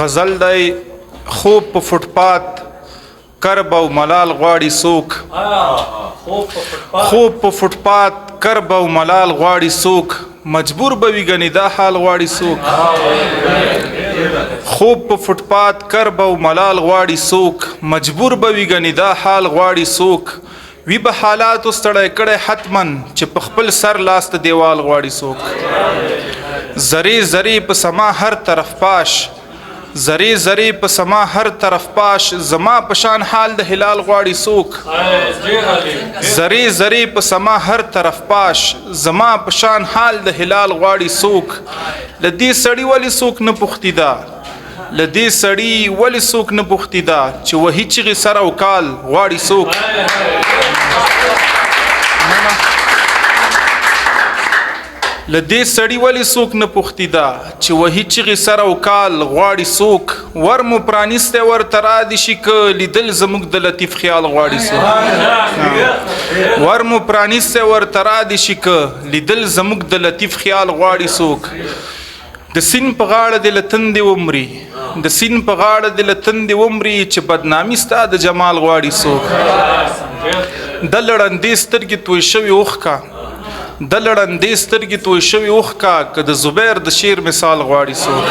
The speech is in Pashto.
غزل دی خوب په فوټپات کرب او ملال غواړي څوک خوب په فوټپات کرب او ملال غواړي څوک مجبور به وي ګنې دا حال غواړي څوک خوب په فوټپات کرب او ملال غواړي څوک مجبور به وي ګنې دا حال غواړي څوک وی به حالاتو ستړی کړی حتمن چې په خپل سر لاس ته دیوال غواړي څوک زری زری په سما هر طرف پاش زری زری په سما هر طرف پاش زما پشان حال د هلال غواړي څوک زری زری په سما هر طرف پاش زما پشان حال د هلال غواړي څوک لدې سړی ولی څوک نه پوښتي دا لدې سړی ولی څوک نه پوښتي دا چې وهي چغې سر او کال غواړي څوک لدې سړی ولی څوک نه پوښتي دا چې وهي چغې سر او کال غواړي څوک ور مو پرانیستی ورته رادي شي که لیدل زموږ د لطیف خیال غواړي څوک ور مو پرانیستی ورته رادي شي که لیدل زموږ د لطیف خیال غواړي څوک د سین په غاړه د لتندې ومري د سین په غاړه د لتندې ومري چې بدنامي ستا د جمال غواړي څوک د لړندې سترګې توی شوي اوښکه د لړندې سترګې توی شوي اوښکه که د زبیر د شعر مثال غواړي څوک